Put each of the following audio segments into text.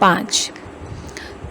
5।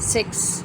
6,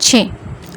6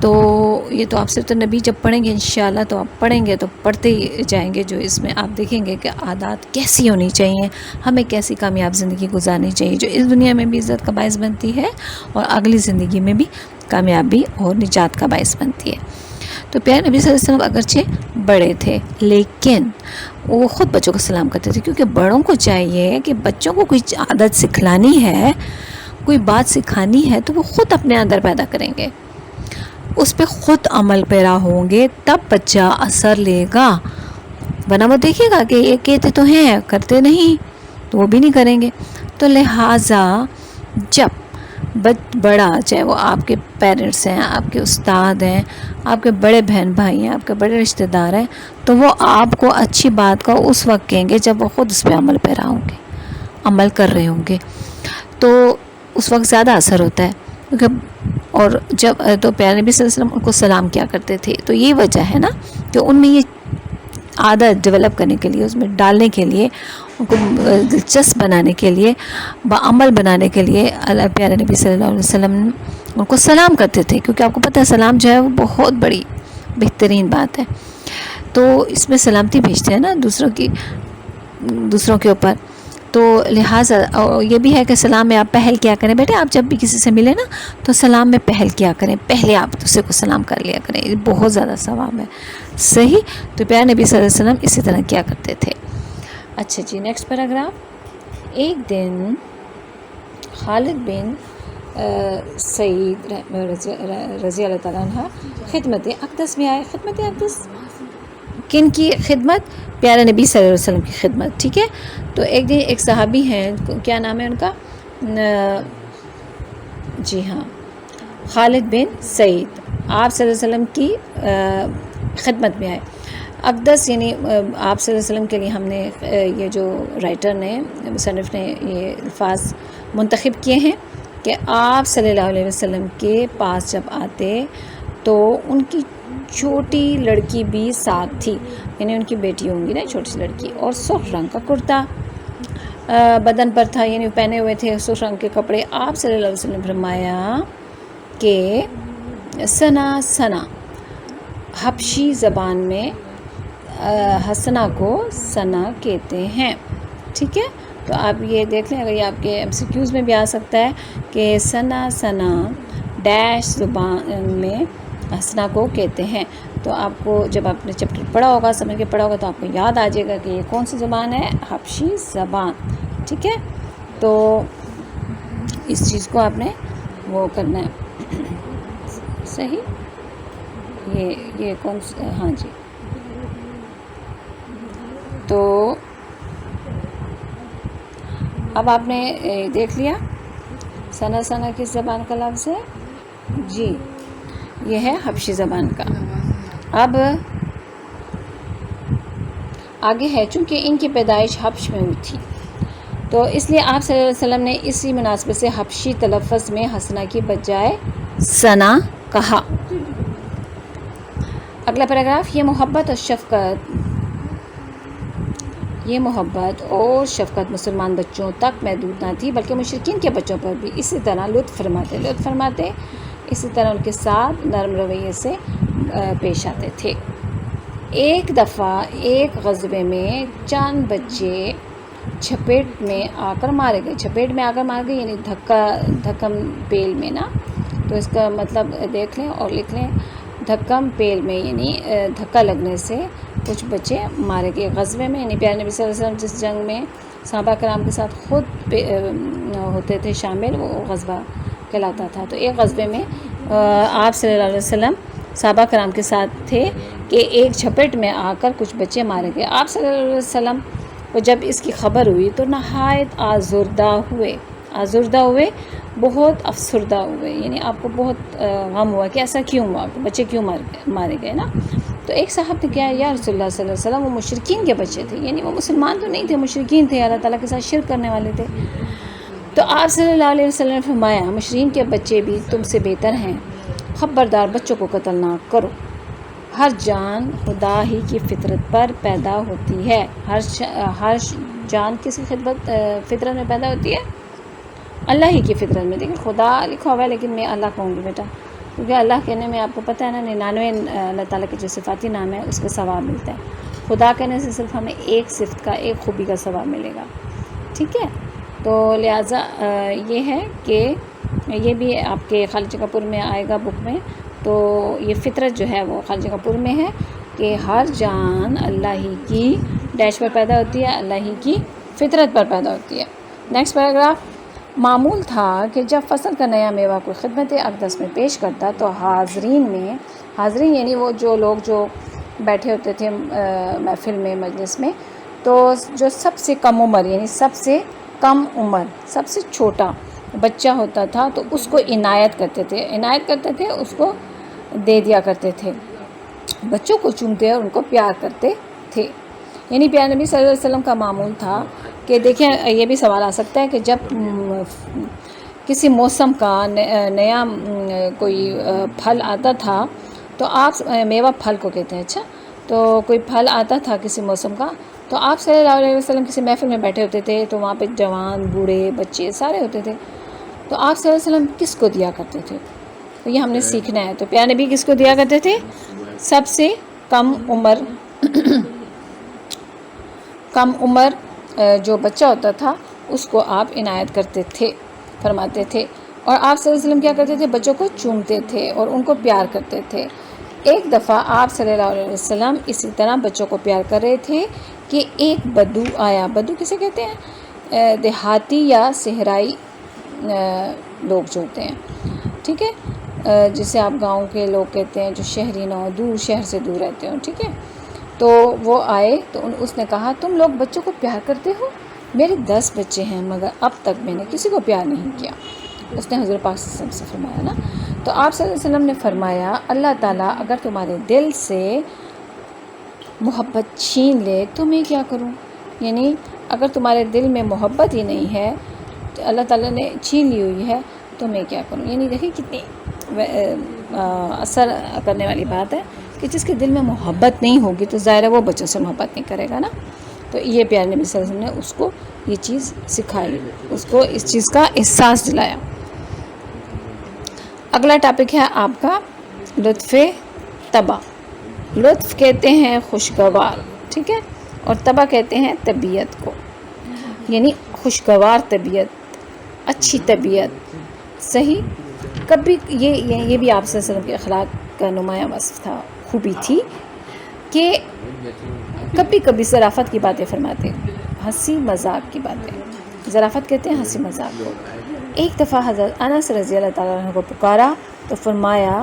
تو یہ تو آپ صرف نبی جب پڑھیں گے انشاءاللہ، تو آپ پڑھیں گے تو پڑھتے ہی جائیں گے، جو اس میں آپ دیکھیں گے کہ عادات کیسی ہونی چاہیے، ہمیں کیسی کامیاب زندگی گزارنی چاہیے جو اس دنیا میں بھی عزت کا باعث بنتی ہے اور اگلی زندگی میں بھی کامیابی اور نجات کا باعث بنتی ہے۔ تو پیارے نبی صلی اللہ علیہ وسلم اگرچہ بڑے تھے لیکن وہ خود بچوں کو سلام کرتے تھے، کیونکہ بڑوں کو چاہیے کہ بچوں کو کوئی عادت سکھلانی ہے، کوئی بات سکھانی ہے تو وہ خود اپنے اندر پیدا کریں گے، اس پہ خود عمل پیرا ہوں گے، تب بچہ اثر لے گا، ورنہ وہ دیکھے گا کہ یہ کہتے تو ہیں کرتے نہیں تو وہ بھی نہیں کریں گے۔ تو لہٰذا جب بڑا، چاہے وہ آپ کے پیرنٹس ہیں، آپ کے استاد ہیں، آپ کے بڑے بہن بھائی ہیں، آپ کے بڑے رشتہ دار ہیں، تو وہ آپ کو اچھی بات کا اس وقت کہیں گے جب وہ خود اس پہ عمل پیرا ہوں گے، عمل کر رہے ہوں گے، تو اس وقت زیادہ اثر ہوتا ہے۔ کیونکہ اور جب تو پیارے نبی صلی اللہ علیہ وسلم ان کو سلام کیا کرتے تھے، تو یہ وجہ ہے نا کہ ان میں یہ عادت ڈیولپ کرنے کے لیے، اس میں ڈالنے کے لیے، ان کو دلچسپ بنانے کے لیے، بعمل بنانے کے لیے اللہ پیارے نبی صلی اللہ علیہ وسلم ان کو سلام کرتے تھے، کیونکہ آپ کو پتہ ہے سلام جو ہے وہ بہت بڑی بہترین بات ہے۔ تو اس میں سلامتی بھیجتے ہیں نا دوسروں کے اوپر، تو لہٰذا یہ بھی ہے کہ سلام میں آپ پہل کیا کریں، بیٹے آپ جب بھی کسی سے ملیں نا تو سلام میں پہل کیا کریں، پہلے آپ دوسرے کو سلام کر لیا کریں، یہ بہت زیادہ ثواب ہے۔ صحیح، تو پیارے نبی صلی اللہ علیہ وسلم اسی طرح کیا کرتے تھے۔ اچھا جی، نیکسٹ پیراگراف۔ ایک دن خالد بن سعید رضی اللہ تعالیٰ عنہ خدمت اقدس میں آئے۔ خدمت اقدس کن کی خدمت؟ پیارے نبی صلی اللہ علیہ وسلم کی خدمت، ٹھیک ہے۔ تو ایک دن ایک صحابی ہیں، کیا نام ہے ان کا؟ جی ہاں، خالد بن سعید، آپ صلی اللہ علیہ وسلم کی خدمت میں آئے۔ اقدس یعنی آپ صلی اللہ علیہ وسلم کے لیے ہم نے یہ جو رائٹر نے، مصنف نے یہ الفاظ منتخب کیے ہیں کہ آپ صلی اللہ علیہ وسلم کے پاس جب آتے تو ان کی چھوٹی لڑکی بھی ساتھ تھی، یعنی ان کی بیٹی ہوں گی نا چھوٹی سی لڑکی، اور سرخ رنگ کا کرتا بدن پر تھا، یعنی پہنے ہوئے تھے سرخ رنگ کے کپڑے۔ آپ صلی اللہ علیہ وسلم نے فرمایا کہ ثنا حبشی زبان میں حسنا کو ثنا کہتے ہیں، ٹھیک ہے۔ تو آپ یہ دیکھ لیں، اگر یہ آپ کے ایم سی کیوز میں بھی آ سکتا ہے کہ ثنا ڈیش زبان میں حسنا کو کہتے ہیں، تو آپ کو جب آپ نے چیپٹر پڑھا ہوگا، سمجھ کے پڑھا ہوگا، تو آپ کو یاد آ جائے گا کہ یہ کون سی زبان ہے، حبشی زبان، ٹھیک ہے۔ تو اس چیز کو آپ نے وہ کرنا ہے، صحیح۔ یہ کون سی، ہاں جی، تو اب آپ نے دیکھ لیا ثنا کس زبان کا لفظ ہے؟ جی، یہ ہے حبشی زبان کا۔ اب آگے ہے، چونکہ ان کی پیدائش حبش میں ہوئی تھی تو اس لیے آپ صلی اللہ علیہ وسلم نے اسی مناسبت سے حبشی تلفظ میں حسنا کی بجائے ثنا کہا۔ اگلا پیراگراف، یہ محبت اور شفقت مسلمان بچوں تک محدود نہ تھی بلکہ مشرکین کے بچوں پر بھی اسی طرح لطف فرماتے، اسی طرح ان کے ساتھ نرم رویے سے پیش آتے تھے۔ ایک دفعہ ایک غزوے میں چند بچے چھپیٹ میں آ کر مارے گئے، یعنی دھکم پیل میں نا، تو اس کا مطلب دیکھ لیں اور لکھ لیں، دھکم پیل میں یعنی دھکا لگنے سے کچھ بچے مارے گئے غزوے میں، یعنی پیارے نبی صلی اللہ علیہ وسلم جس جنگ میں صحابہ کرام کے ساتھ خود ہوتے تھے شامل، وہ غزوہ کہلاتا تھا۔ تو ایک غزوے میں آپ صلی اللہ علیہ وسلم صحابہ کرام کے ساتھ تھے کہ ایک جھپٹ میں آ کر کچھ بچے مارے گئے۔ آپ صلی اللہ علیہ وسلم کو جب اس کی خبر ہوئی تو نہایت آزردہ ہوئے، بہت افسردہ ہوئے، یعنی آپ کو بہت غم ہوا کہ ایسا کیوں ہوا، کہ بچے کیوں مارے گئے نا۔ تو ایک صاحب نے کہا، یا رسول اللہ صلی اللہ علیہ وسلم، وہ مشرکین کے بچے تھے، یعنی وہ مسلمان تو نہیں تھے، مشرکین تھے، اللہ تعالیٰ کے ساتھ شرک کرنے والے تھے۔ تو آپ صلی اللہ علیہ وسلم نے فرمایا، مشرکین کے بچے بھی تم سے بہتر ہیں، خبردار بچوں کو قتل نہ کرو، ہر جان خدا ہی کی فطرت پر پیدا ہوتی ہے۔ ہر جان کسی فطرت میں پیدا ہوتی ہے؟ اللہ ہی کی فطرت میں۔ دیکھیں خدا لکھا ہوا ہے لیکن میں اللہ کہوں گی بیٹا، کیونکہ اللہ کہنے میں آپ کو پتہ ہے نا 99 اللہ تعالیٰ کے جو صفاتی نام ہے اس کا ثواب ملتا ہے، خدا کہنے سے صرف ہمیں ایک صفت کا، ایک خوبی کا ثواب ملے گا، ٹھیک ہے؟ تو لہٰذا یہ ہے کہ یہ بھی آپ کے خالد کپور میں آئے گا بک میں، تو یہ فطرت جو ہے وہ خالد کپور میں ہے کہ ہر جان اللہ ہی کی ڈیش پر پیدا ہوتی ہے، اللہ ہی کی فطرت پر پیدا ہوتی ہے۔ نیکسٹ پیراگراف، معمول تھا کہ جب فصل کا نیا میوہ کوئی خدمت اقدس میں پیش کرتا تو حاضرین یعنی وہ جو لوگ جو بیٹھے ہوتے تھے محفل میں، مجلس میں، تو جو سب سے کم عمر یعنی سب سے کم عمر، سب سے چھوٹا بچہ ہوتا تھا تو اس کو عنایت کرتے تھے، اس کو دے دیا کرتے تھے، بچوں کو چومتے اور ان کو پیار کرتے تھے۔ یعنی پیارے نبی صلی اللہ علیہ وسلم کا معمول تھا کہ دیکھیں یہ بھی سوال آ سکتا ہے کہ جب کسی موسم کا نیا کوئی پھل آتا تھا تو آپ میوہ پھل کو کہتے ہیں، اچھا تو کوئی پھل آتا تھا کسی موسم کا تو آپ صلی اللہ علیہ وسلم کسی محفل میں بیٹھے ہوتے تھے تو وہاں پہ جوان بوڑھے بچے سارے ہوتے تھے، تو آپ صلی اللہ علیہ وسلم کس کو دیا کرتے تھے؟ تو یہ ہم نے سیکھنا ہے۔ تو پیارے نبی کس کو دیا کرتے تھے؟ سب سے کم عمر جو بچہ ہوتا تھا اس کو آپ عنایت کرتے تھے، فرماتے تھے، اور آپ صلی اللہ علیہ وسلم کیا کرتے تھے؟ بچوں کو چومتے تھے اور ان کو پیار کرتے تھے۔ ایک دفعہ آپ صلی اللہ علیہ وسلم اسی طرح بچوں کو پیار کر رہے تھے کہ ایک بدو آیا۔ بدو کسے کہتے ہیں؟ دیہاتی یا صحرائی لوگ جو ہوتے ہیں، ٹھیک ہے، جسے آپ گاؤں کے لوگ کہتے ہیں جو شہری نہ ہو، دور شہر سے دور رہتے ہوں، ٹھیک ہے۔ تو وہ آئے تو اس نے کہا تم لوگ بچوں کو پیار کرتے ہو؟ میرے 10 بچے ہیں مگر اب تک میں نے کسی کو پیار نہیں کیا۔ اس نے حضور پاک صلی اللہ علیہ وسلم سے فرمایا نا، تو آپ صلی اللہ علیہ وسلم نے فرمایا اللہ تعالیٰ اگر تمہارے دل سے محبت چھین لے تو میں کیا کروں؟ یعنی اگر تمہارے دل میں محبت ہی نہیں ہے تو اللہ تعالیٰ نے چھین لی ہوئی ہے تو میں کیا کروں؟ یعنی دیکھیں کتنی اثر کرنے والی بات ہے کہ جس کے دل میں محبت نہیں ہوگی تو ظاہر ہے وہ بچوں سے محبت نہیں کرے گا نا۔ تو یہ پیارے نبی صلی اللہ علیہ وسلم نے اس کو یہ چیز سکھائی، اس کو اس چیز کا احساس دلایا۔ اگلا ٹاپک ہے آپ کا لطف طبع۔ لطف کہتے ہیں خوشگوار، ٹھیک ہے، اور طبع کہتے ہیں طبیعت کو، یعنی خوشگوار طبیعت، اچھی طبیعت، صحیح۔ کبھی یہ بھی آپ صلی اللہ علیہ وسلم کے اخلاق کا نمایاں وصف تھا، خوبی تھی کہ کبھی کبھی ظرافت کی باتیں فرماتے، ہنسی مذاق کی باتیں، ظرافت کہتے ہیں ہنسی مذاق کو۔ ایک دفعہ حضرت انس رضی اللہ تعالیٰ عنہ کو پکارا تو فرمایا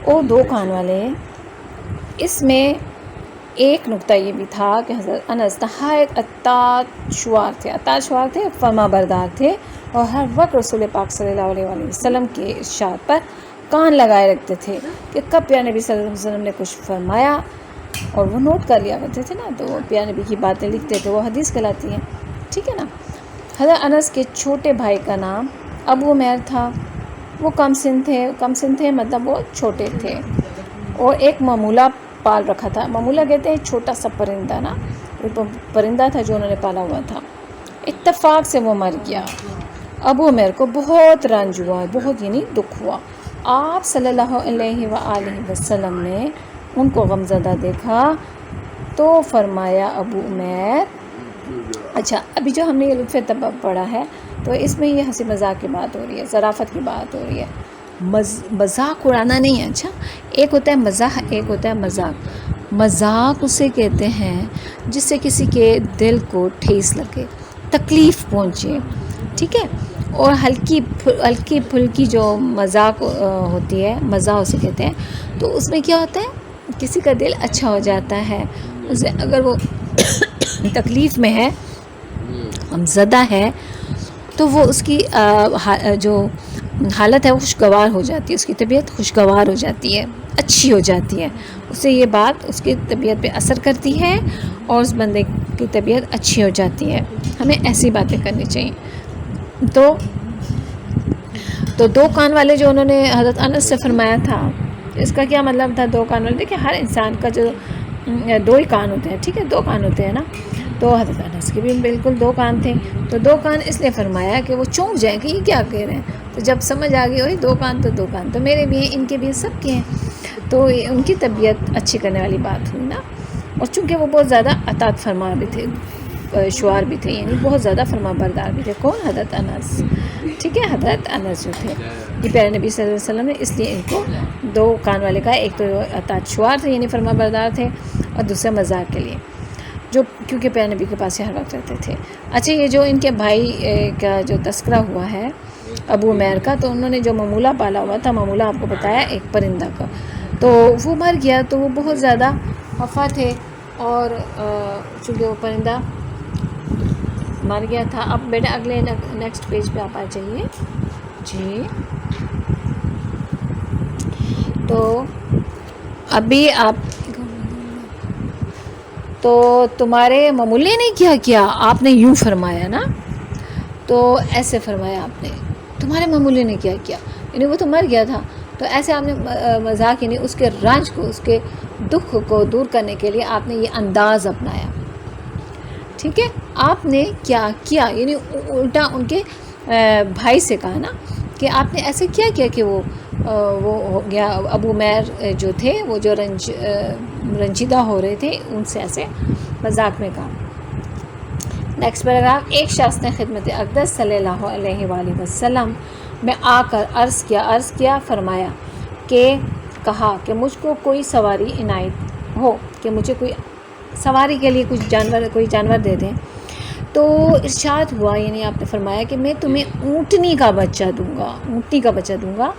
او 2 کان والے۔ اس میں ایک نقطہ یہ بھی تھا کہ حضرت انس نہایت اطاعت شعار تھے، فرما بردار تھے، اور ہر وقت رسول پاک صلی اللہ علیہ وسلم کے ارشاد پر کان لگائے رکھتے تھے کہ کب پیارے نبی صلی اللہ علیہ وسلم نے کچھ فرمایا، اور وہ نوٹ کر لیا کرتے تھے نا، تو وہ پیارے نبی کی باتیں لکھتے تھے، وہ حدیث کہلاتی ہیں، ٹھیک ہے نا۔ حضرت انس کے چھوٹے بھائی کا نام ابو عمیر تھا، وہ کم سن تھے مطلب وہ چھوٹے تھے، اور ایک معمولہ پال رکھا تھا۔ معمولہ کہتے ہیں چھوٹا سا پرندہ نا، پرندہ تھا جو انہوں نے پالا ہوا تھا۔ اتفاق سے وہ مر گیا۔ ابو عمیر کو بہت رنج ہوا، بہت یعنی دکھ ہوا۔ آپ صلی اللہ علیہ وآلہ وسلم نے ان کو غمزدہ دیکھا تو فرمایا ابو عمیر، اچھا ابھی جو ہم نے یہ لطف طبع پڑھا ہے تو اس میں یہ ہنسی مذاق کی بات ہو رہی ہے، ظرافت کی بات ہو رہی ہے، مذاق اڑانا نہیں ہے۔ اچھا ایک ہوتا ہے مزاح، ایک ہوتا ہے مذاق۔ مذاق اسے کہتے ہیں جس سے کسی کے دل کو ٹھیس لگے، تکلیف پہنچے، ٹھیک ہے، اور ہلکی پھلکی جو مذاق ہوتی ہے، مزاح اسے کہتے ہیں۔ تو اس میں کیا ہوتا ہے کسی کا دل اچھا ہو جاتا ہے، اسے اگر وہ تکلیف میں ہے، غمزدہ ہے، تو وہ اس کی جو حالت ہے وہ خوشگوار ہو جاتی ہے، اس کی طبیعت خوشگوار ہو جاتی ہے، اچھی ہو جاتی ہے، اسے یہ بات اس کی طبیعت پہ اثر کرتی ہے اور اس بندے کی طبیعت اچھی ہو جاتی ہے۔ ہمیں ایسی باتیں کرنی چاہیے۔ تو 2 کان والے جو انہوں نے حضرت انس سے فرمایا تھا، اس کا کیا مطلب تھا 2 کان والے؟ دیکھیں ہر انسان کا جو 2 ہی کان ہوتے ہیں، ٹھیک ہے، 2 کان ہوتے ہیں نا، تو حضرت انس کے بھی بالکل 2 کان تھے، تو 2 کان اس لیے فرمایا کہ وہ چونک جائیں کہ یہ کیا کہہ رہے ہیں، تو جب سمجھ آ گئی وہی 2 کان تو 2 کان تو میرے بھی ہیں، ان کے بھی ہیں، سب کے ہیں، تو ان کی طبیعت اچھی کرنے والی بات ہوئی نا۔ اور چونکہ وہ بہت زیادہ اطاعت فرما بھی تھے، شعار بھی تھے، یعنی بہت زیادہ فرما بردار بھی تھے۔ کون؟ حضرت انس، ٹھیک ہے، حضرت انس جو تھے یہ پیارے نبی صلی اللہ علیہ وسلم نے اس لیے ان کو 2 کان والے کہا، ایک تو اطاعت شعار تھے یعنی فرما بردار تھے، اور دوسرا مذاق کے لیے، جو کیونکہ پیارے نبی کے پاس ہر وقت رہتے تھے۔ اچھا، یہ جو ان کے بھائی کا جو تذکرہ ہوا ہے ابو عمیر کا، تو انہوں نے جو ممولہ پالا ہوا تھا، ممولہ آپ کو بتایا ایک پرندہ کا، تو وہ مر گیا، تو وہ بہت زیادہ خفا تھے، اور چونکہ وہ پرندہ مر گیا تھا۔ اب بیٹا اگلے نیکسٹ پیج پہ آپ آ جائیے جی۔ تو ابھی آپ تو تمہارے ممولے نے کیا کیا؟ آپ نے یوں فرمایا نا، تو ایسے فرمایا آپ نے، تمہارے ممولے نے کیا کیا، یعنی وہ تو مر گیا تھا، تو ایسے آپ نے مذاق، یعنی اس کے رنج کو، اس کے دکھ کو دور کرنے کے لیے آپ نے یہ انداز اپنایا، ٹھیک ہے۔ آپ نے کیا کیا، یعنی الٹا ان کے بھائی سے کہا نا کہ آپ نے ایسے کیا کیا کہ وہ ہو گیا، ابو عمیر جو تھے وہ جو رنجیدہ ہو رہے تھے، ان سے ایسے مذاق میں کہا۔ نیکسٹ پیراگراف، ایک شخص نے خدمت اقدس صلی اللہ علیہ وآلہ وسلم میں آ کر عرض کیا فرمایا کہ کہا کہ مجھ کو کوئی سواری عنایت ہو، کہ مجھے کوئی سواری کے لیے کوئی جانور دے دیں، تو ارشاد ہوا، یعنی آپ نے فرمایا کہ میں تمہیں اونٹنی کا بچہ دوں گا۔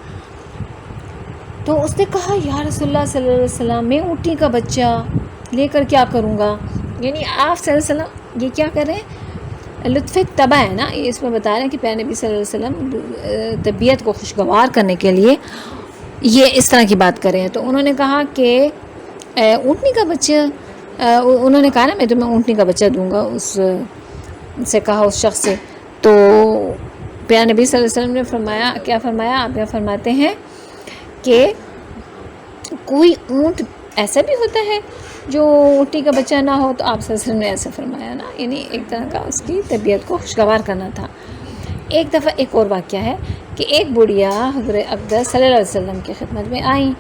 تو اس نے کہا یا رسول اللہ صلی اللہ علیہ وسلم، میں اونٹنی کا بچہ لے کر کیا کروں گا؟ یعنی آپ صلی اللہ علیہ وسلم یہ کیا کر رہے ہیں؟ لطف طبع ہے نا، یہ اس میں بتا رہے ہیں کہ پیارے نبی صلی اللہ علیہ وسلم طبیعت کو خوشگوار کرنے کے لیے یہ اس طرح کی بات کر رہے ہیں۔ تو انہوں نے کہا کہ اونٹنی کا بچہ، انہوں نے کہا نا میں تمہیں اونٹنی کا بچہ دوں گا، اس سے کہا اس شخص سے، تو پیارے نبی صلی اللہ علیہ وسلم نے فرمایا، کیا فرمایا؟ آپ کیا فرماتے ہیں کہ کوئی اونٹ ایسا بھی ہوتا ہے جو اونٹنی کا بچہ نہ ہو، تو آپ صلی اللہ علیہ وسلم نے ایسا فرمایا نا، یعنی ایک طرح کا اس کی طبیعت کو خوشگوار کرنا تھا۔ ایک دفعہ ایک اور واقعہ ہے کہ ایک بڑھیا حضرت اقدس صلی اللہ علیہ وسلم کی خدمت میں آئیں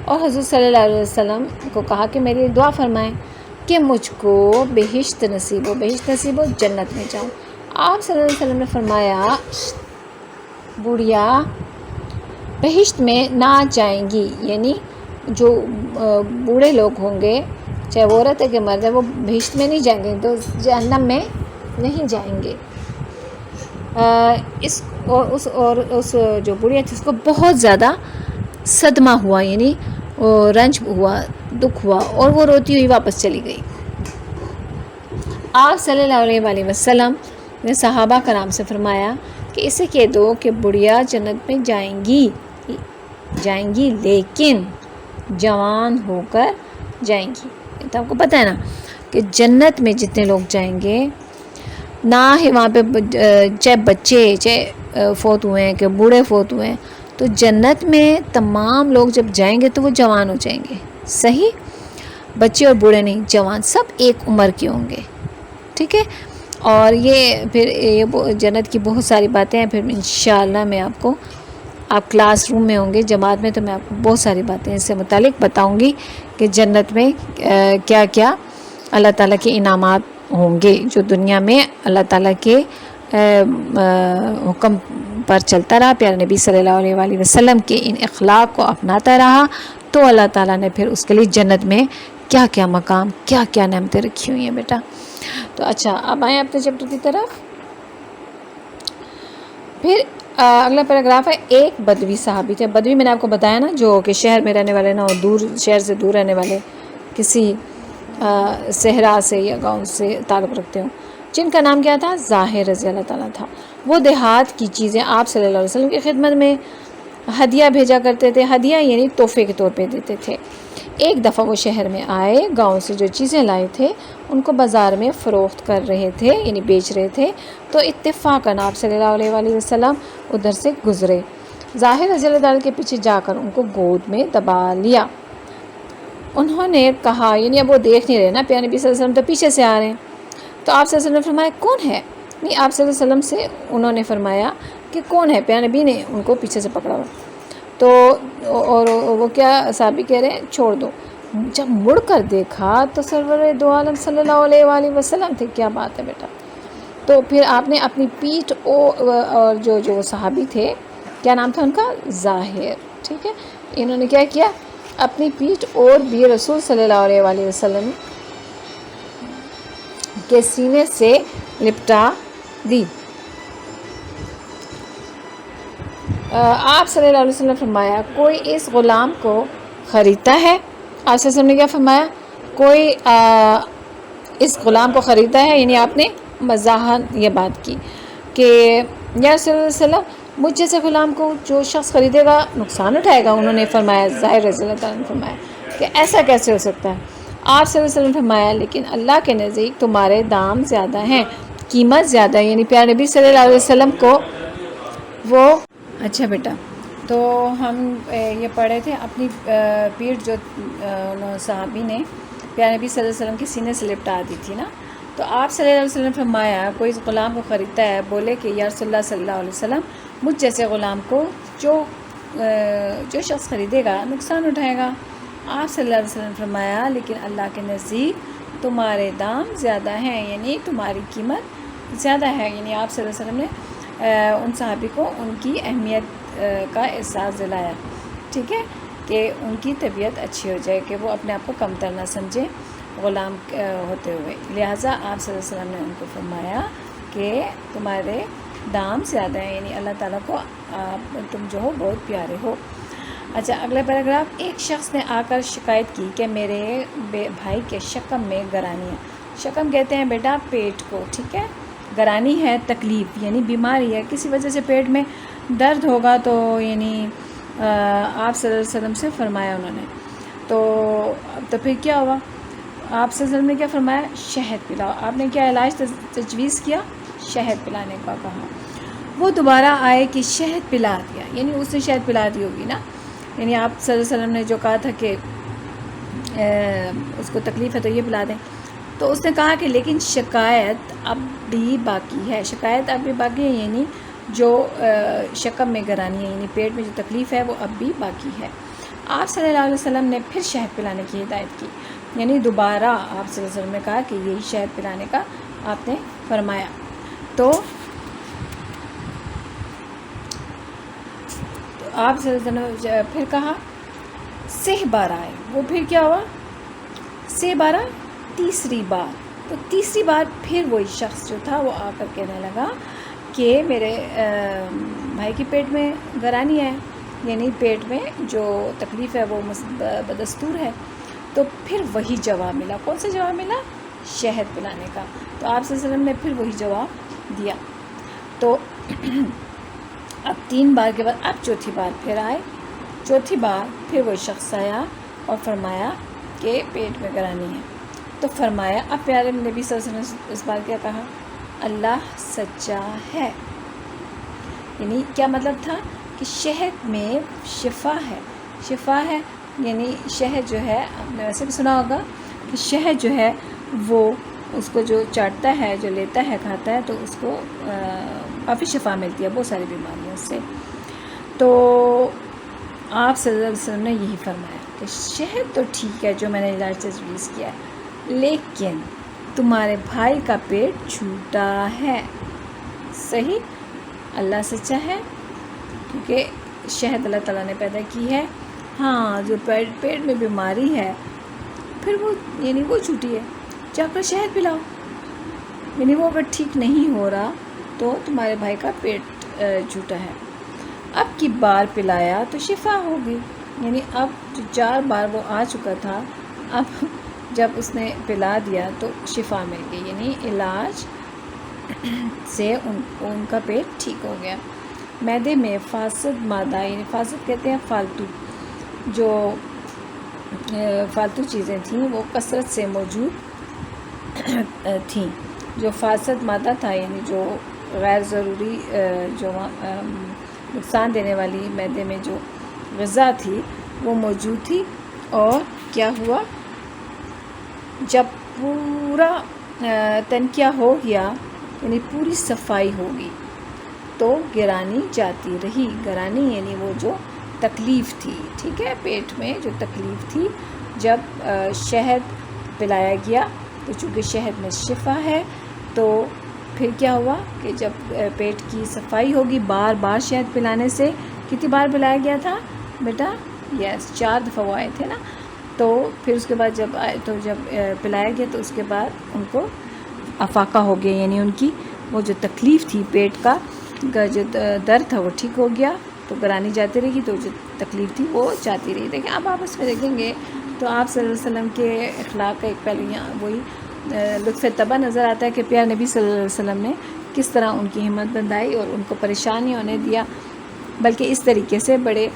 اور حضور صلی اللہ علیہ وسلم کو کہا کہ میری دعا فرمائیں کہ مجھ کو بہشت نصیب ہو، جنت میں جاؤں۔ آپ صلی اللہ علیہ وسلم نے فرمایا بڑھیا بہشت میں نہ جائیں گی، یعنی جو بوڑھے لوگ ہوں گے، چاہے وہ عورت ہے کہ مرد ہے، وہ بہشت میں نہیں جائیں گے، تو جہنم میں نہیں جائیں گے۔ اس جو بڑھیا تھی اس کو بہت زیادہ صدمہ ہوا، یعنی رنج ہوا، دکھ ہوا، اور وہ روتی ہوئی واپس چلی گئی۔ آپ صلی اللہ علیہ وآلہ وسلم نے صحابہ کرام سے فرمایا کہ اسے کہہ دو کہ بڑھیا جنت میں جائیں گی لیکن جوان ہو کر جائیں گی۔ تو آپ کو پتہ ہے نا کہ جنت میں جتنے لوگ جائیں گے، نہ ہی وہاں پہ چاہے بچے چاہے فوت ہوئے ہیں کہ بوڑھے فوت ہوئے ہیں، تو جنت میں تمام لوگ جب جائیں گے تو وہ جوان ہو جائیں گے، صحیح، بچے اور بوڑھے نہیں، جوان، سب ایک عمر کے ہوں گے، ٹھیک ہے۔ اور یہ پھر یہ جنت کی بہت ساری باتیں ہیں، پھر انشاءاللہ میں آپ کلاس روم میں ہوں گے، جماعت میں، تو میں آپ کو بہت ساری باتیں اس سے متعلق بتاؤں گی کہ جنت میں کیا کیا اللہ تعالیٰ کے انعامات ہوں گے، جو دنیا میں اللہ تعالیٰ کے حکم پر چلتا رہا، پیارے نبی صلی اللہ علیہ وآلہ وسلم کے ان اخلاق کو اپناتا رہا، تو اللہ تعالیٰ نے پھر اس کے لیے جنت میں کیا کیا مقام، کیا کیا نعمتیں رکھی ہوئی ہیں بیٹا۔ تو اچھا، اب آئیں اپنے چیپٹر کی طرف۔ پھر اگلا پیراگراف ہے، ایک بدوی صحابی تھے۔ بدوی میں نے آپ کو بتایا نا، جو کہ شہر میں رہنے والے نا، اور دور شہر سے دور رہنے والے، کسی صحرا سے یا گاؤں سے تعلق رکھتے ہوں، جن کا نام کیا تھا؟ ظاہر رضی اللہ تعالیٰ تھا۔ وہ دیہات کی چیزیں آپ صلی اللہ علیہ وسلم کی خدمت میں ہدیہ بھیجا کرتے تھے، ہدیہ یعنی تحفے کے طور پہ دیتے تھے۔ ایک دفعہ وہ شہر میں آئے، گاؤں سے جو چیزیں لائے تھے ان کو بازار میں فروخت کر رہے تھے، یعنی بیچ رہے تھے، تو اتفاقاً آپ صلی اللہ علیہ وآلہ وسلم ادھر سے گزرے۔ ظاہر رضی اللہ تعالیٰ کے پیچھے جا کر ان کو گود میں دبا لیا۔ انہوں نے کہا، یعنی اب وہ دیکھ نہیں رہے نا، پیارے نبی صلی اللہ علیہ وسلم تو پیچھے سے آ رہے ہیں، تو آپ صلی اللہ علیہ وسلم نے فرمایا کون ہے؟ نہیں آپ صلی اللہ علیہ وسلم سے انہوں نے فرمایا کہ کون ہے، پیارے نبی نے ان کو پیچھے سے پکڑا ہوا، تو اور وہ کیا صحابی کہہ رہے ہیں چھوڑ دو، جب مڑ کر دیکھا تو سرور دو عالم صلی اللہ علیہ وآلہ وسلم تھے. کیا بات ہے بیٹا. تو پھر آپ نے اپنی پیٹھ اور جو صحابی تھے، کیا نام تھا ان کا، ظاہر، ٹھیک ہے، انہوں نے کیا کیا، اپنی پیٹھ اور بھی رسول صلی اللہ علیہ وآلہ وسلم کے سینے سے لپٹا دی. آپ صلی اللہ علیہ وسلم نے فرمایا کوئی اس غلام کو خریدتا ہے. آپ صلی اللہ علیہ وسلم نے کیا فرمایا، کوئی اس غلام کو خریدتا ہے، یعنی آپ نے مزاحن یہ بات کی کہ یا صلی اللہ علیہ وسلم مجھ جیسے غلام کو جو شخص خریدے گا نقصان اٹھائے گا. انہوں نے فرمایا، ظاہر رضی اللہ تعالیٰ نے فرمایا کہ ایسا کیسے ہو سکتا ہے. آپ صلی اللہ علیہ وسلم نے فرمایا لیکن اللہ کے نزدیک تمہارے دام زیادہ ہیں، قیمت زیادہ ہے. یعنی پیارے نبی صلی اللہ علیہ وسلم کو وہ اچھا بیٹا. تو ہم یہ پڑھے تھے اپنی پیٹھ جو صحابی نے پیارے نبی صلی اللہ علیہ وسلم کے سینے سے لپٹا دی تھی نا. تو آپ صلی اللہ علیہ وسلم نے فرمایا کوئی اس غلام کو خریدتا ہے، بولے کہ یا رسول اللہ صلی اللہ علیہ وسلم مجھ جیسے غلام کو جو شخص خریدے گا نقصان اٹھائے گا. آپ صلی اللہ علیہ وسلم نے فرمایا لیکن اللہ کے نزدیک تمہارے دام زیادہ ہیں، یعنی تمہاری قیمت زیادہ ہے. یعنی آپ صلی اللہ علیہ وسلم نے ان صحابی کو ان کی اہمیت کا احساس دلایا، ٹھیک ہے، کہ ان کی طبیعت اچھی ہو جائے، کہ وہ اپنے آپ کو کمتر نہ سمجھے غلام ہوتے ہوئے. لہٰذا آپ صلی اللہ علیہ وسلم نے ان کو فرمایا کہ تمہارے دام زیادہ ہیں، یعنی اللہ تعالیٰ کو تم جو ہو بہت پیارے ہو. اچھا اگلا پیراگراف. ایک شخص نے آ کر شکایت کی کہ میرے بھائی کے شکم میں گرانی ہے. شکم کہتے ہیں بیٹا پیٹ کو، ٹھیک ہے، گرانی ہے تکلیف، یعنی بیماری ہے، کسی وجہ سے پیٹ میں درد ہوگا. تو یعنی آپ صلی اللہ علیہ وسلم سے فرمایا انہوں نے، تو پھر کیا ہوا، آپ صلی اللہ علیہ وسلم نے کیا فرمایا، شہد پلاؤ. آپ نے کیا علاج تجویز کیا، شہد پلانے کا کہا. وہ دوبارہ آئے کہ شہد پلا دیا، یعنی اس نے شہد پلا دی ہوگی نا. یعنی آپ صلی اللہ علیہ وسلم نے جو کہا تھا کہ اس کو تکلیف ہے تو یہ پلا دیں. تو اس نے کہا کہ لیکن شکایت اب بھی باقی ہے. شکایت اب بھی باقی ہے یعنی جو شکم میں گرانی ہے، یعنی پیٹ میں جو تکلیف ہے وہ اب بھی باقی ہے. آپ صلی اللہ علیہ وسلم نے پھر شہد پلانے کی ہدایت کی، یعنی دوبارہ آپ صلی اللہ علیہ وسلم نے کہا کہ یہی شہد پلانے کا آپ نے فرمایا. تو آپ صلی اللہ علیہ وسلم نے پھر کہا سہ بار آئے. وہ پھر کیا ہوا، سہ بارہ تیسری بار. تو تیسری بار پھر وہی شخص جو تھا وہ آ کر کہنے لگا کہ میرے بھائی کے پیٹ میں گرانی ہے، یعنی پیٹ میں جو تکلیف ہے وہ بدستور ہے. تو پھر وہی جواب ملا. کون سا جواب ملا، شہد پلانے کا. تو آپ صلی اللہ علیہ وسلم نے پھر وہی جواب دیا. تو اب 3 بار کے بعد اب چوتھی بار پھر آئے. چوتھی بار پھر وہ شخص آیا اور فرمایا کہ پیٹ میں گرانی ہے. تو فرمایا، اب پیارے نبی صلی اللہ علیہ وسلم نے اس بار کیا کہا، اللہ سچا ہے. یعنی کیا مطلب تھا کہ شہد میں شفا ہے. شفا ہے یعنی شہد جو ہے، آپ نے ویسے بھی سنا ہوگا کہ شہد جو ہے وہ اس کو جو چاٹتا ہے، جو لیتا ہے، کھاتا ہے، تو اس کو کافی شفا ملتی ہے بہت ساری بیماریوں سے. تو آپ صلی اللہ علیہ وسلم نے یہی فرمایا کہ شہد تو ٹھیک ہے جو میں نے علاج تجویز کیا ہے، لیکن تمہارے بھائی کا پیٹ چھوٹا ہے. صحیح، اللہ سچا ہے کیونکہ شہد اللہ تعالیٰ نے پیدا کی ہے. ہاں جو پیٹ میں بیماری ہے پھر وہ یعنی وہ چھوٹی ہے، جا کر شہد پلاؤ. یعنی وہ اگر ٹھیک نہیں ہو رہا تو تمہارے بھائی کا پیٹ جھوٹا ہے. اب کی بار پلایا تو شفا ہوگی. یعنی اب جو 4 بار وہ آ چکا تھا، اب جب اس نے پلا دیا تو شفا مل گئی، یعنی علاج سے ان کا پیٹ ٹھیک ہو گیا. معدے میں فاسد مادہ، یعنی فاسد کہتے ہیں فالتو، جو فالتو چیزیں تھیں وہ کثرت سے موجود تھیں. جو فاسد مادہ تھا یعنی جو غیر ضروری، جو نقصان دینے والی معدے میں جو غذا تھی وہ موجود تھی. اور کیا ہوا، جب پورا تنکیہ ہو گیا یعنی پوری صفائی ہوگی تو گرانی جاتی رہی. گرانی یعنی وہ جو تکلیف تھی, ٹھیک ہے, پیٹ میں جو تکلیف تھی. جب شہد پلایا گیا تو چونکہ شہد میں شفا ہے تو پھر کیا ہوا کہ جب پیٹ کی صفائی ہوگی, بار بار شہد پلانے سے, کتنی بار پلایا گیا تھا بیٹا؟ یس 4 دفعہ وہ آئے تھے نا. تو پھر اس کے بعد جب پلایا گیا تو اس کے بعد ان کو افاقہ ہو گیا, یعنی ان کی وہ جو تکلیف تھی پیٹ کا جو درد تھا وہ ٹھیک ہو گیا تو گرانی جاتی رہی, تو جو تکلیف تھی وہ جاتی رہی. دیکھیں اب آپ اس میں دیکھیں گے تو آپ صلی اللہ علیہ وسلم کے اخلاق کا ایک پہلو یہاں وہی لطف طبع نظر آتا ہے کہ پیارے نبی صلی اللہ علیہ وسلم نے کس طرح ان کی ہمت بندھائی اور ان کو پریشانی ہونے دیا, بلکہ اس طریقے سے بڑے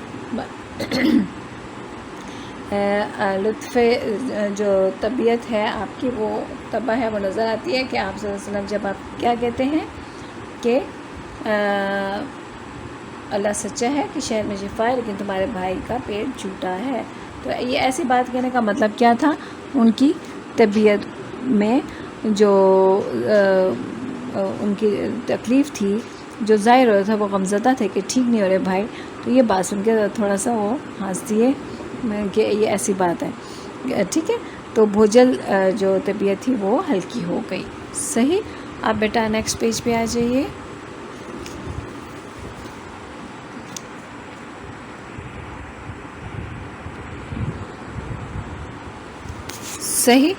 لطف جو طبیعت ہے آپ کی, وہ طبع ہے, وہ نظر آتی ہے کہ آپ صلی اللہ علیہ وسلم جب آپ کیا کہتے ہیں کہ اللہ سچا ہے کہ شہر میں شفا ہے لیکن تمہارے بھائی کا پیٹ جھوٹا ہے. تو یہ ایسی بات کہنے کا مطلب کیا تھا؟ ان کی طبیعت میں جو ان کی تکلیف تھی جو ظاہر ہو رہا تھا وہ غمزدہ تھے کہ ٹھیک نہیں ہو رہے بھائی. تو یہ بات سن کے تھوڑا سا وہ ہنس دیے کہ یہ ایسی بات ہے, ٹھیک ہے. تو بھوجل جو طبیعت تھی وہ ہلکی ہو گئی. صحیح. آپ بیٹا نیکسٹ پیج پہ آ جائیے. صحیح.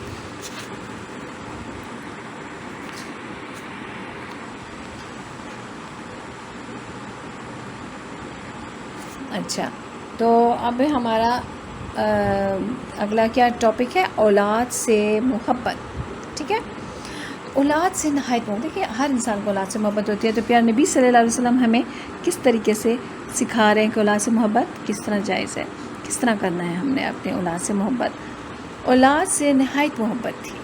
اچھا, تو اب ہمارا اگلا کیا ٹاپک ہے؟ اولاد سے محبت. ٹھیک ہے, اولاد سے نہایت محبت. دیکھیے ہر انسان کو اولاد سے محبت ہوتی ہے, تو پیارے نبی صلی اللہ علیہ وسلم ہمیں کس طریقے سے سکھا رہے ہیں کہ اولاد سے محبت کس طرح جائز ہے, کس طرح کرنا ہے ہم نے اپنے اولاد سے محبت. اولاد سے نہایت محبت تھی,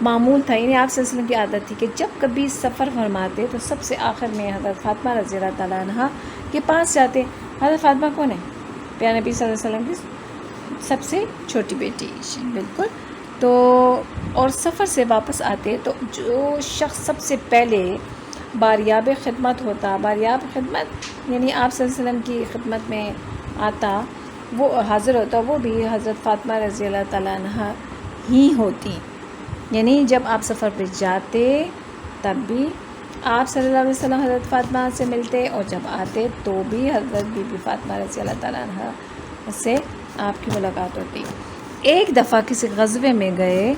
معمول تھا, یعنی آپ صلی اللہ علیہ وسلم کی عادت تھی کہ جب کبھی سفر فرماتے تو سب سے آخر میں حضرت فاطمہ رضی اللہ تعالیٰ عنہ کے پاس جاتے. حضرت فاطمہ کون ہے؟ پیارے نبی صلی اللہ علیہ وسلم کی سب سے چھوٹی بیٹی. بالکل. تو اور سفر سے واپس آتے تو جو شخص سب سے پہلے باریاب خدمت ہوتا, باریاب خدمت یعنی آپ صلی اللہ علیہ وسلم کی خدمت میں آتا, وہ حاضر ہوتا, وہ بھی حضرت فاطمہ رضی اللہ تعالیٰ عنہ ہی ہوتی. یعنی جب آپ سفر پہ جاتے تب بھی آپ صلی اللہ علیہ وسلم حضرت فاطمہ سے ملتے, اور جب آتے تو بھی حضرت بی بی فاطمہ رضی اللہ تعالیٰ عنہ سے آپ کی ملاقات ہوتی. ایک دفعہ کسی غزوے میں گئے,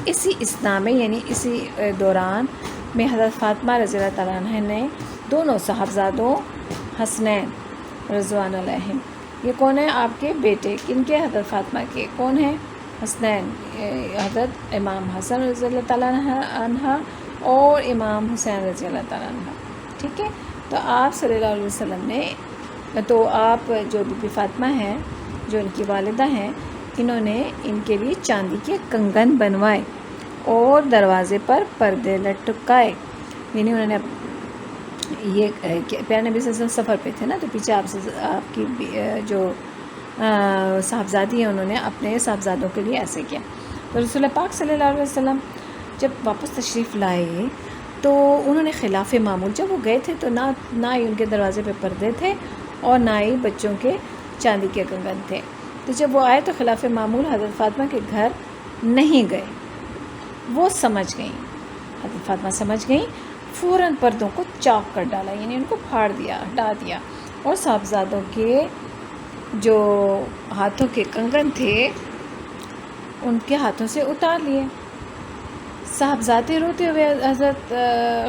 اسی اثنا میں یعنی اسی دوران میں حضرت فاطمہ رضی اللہ تعالیٰ عنہ نے دونوں صاحبزادوں حسنین رضوان علیہم, یہ کون ہیں آپ کے بیٹے, کن کے؟ حضرت فاطمہ کے. کون ہیں؟ حسنین, حضرت امام حسن رضی اللہ تعالیٰ عنہ اور امام حسین رضی اللہ تعالیٰ عنہ. ٹھیک ہے, تو آپ صلی اللہ علیہ وسلم نے, تو آپ جو بی بی فاطمہ ہیں جو ان کی والدہ ہیں, انہوں نے ان کے لیے چاندی کے کنگن بنوائے اور دروازے پر پردے لٹکائے. یعنی انہوں نے یہ پیارے نبی صلی اللہ علیہ وسلم سفر پہ تھے نا, تو پیچھے آپ کی جو صاحبزادی ہیں انہوں نے اپنے صاحبزادوں کے لیے ایسے کیا. تو رسول پاک صلی اللہ علیہ وسلم جب واپس تشریف لائے تو انہوں نے خلاف معمول, جب وہ گئے تھے تو نہ ہی ان کے دروازے پہ پردے تھے اور نہ ہی بچوں کے چاندی کے کنگن تھے. تو جب وہ آئے تو خلاف معمول حضرت فاطمہ کے گھر نہیں گئے. وہ سمجھ گئیں, حضرت فاطمہ سمجھ گئیں, فوراً پردوں کو چاک کر ڈالا, یعنی ان کو پھاڑ دیا, ہٹا دیا, اور صاحبزادوں کے جو ہاتھوں کے کنگن تھے ان کے ہاتھوں سے اتار لیے. صاحبزادے روتے ہوئے حضرت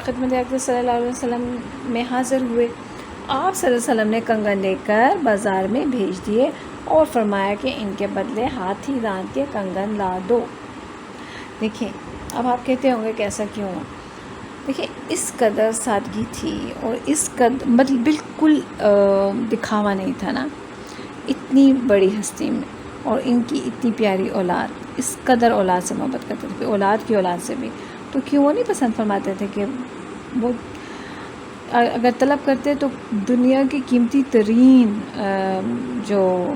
خدمت اقدس صلی اللہ علیہ وسلم میں حاضر ہوئے. آپ صلی اللہ علیہ وسلم نے کنگن لے کر بازار میں بھیج دیے اور فرمایا کہ ان کے بدلے ہاتھی دانت کے کنگن لا دو. دیکھیں اب آپ کہتے ہوں گے کہ ایسا کیوں؟ دیکھیں اس قدر سادگی تھی اور اس قدر مطلب بالکل دکھاوا نہیں تھا نا, اتنی بڑی ہستی میں اور ان کی اتنی پیاری اولاد, اس قدر اولاد سے محبت کرتے تھے, اولاد کی اولاد سے بھی. تو کیوں وہ نہیں پسند فرماتے تھے کہ وہ اگر طلب کرتے تو دنیا کی قیمتی ترین جو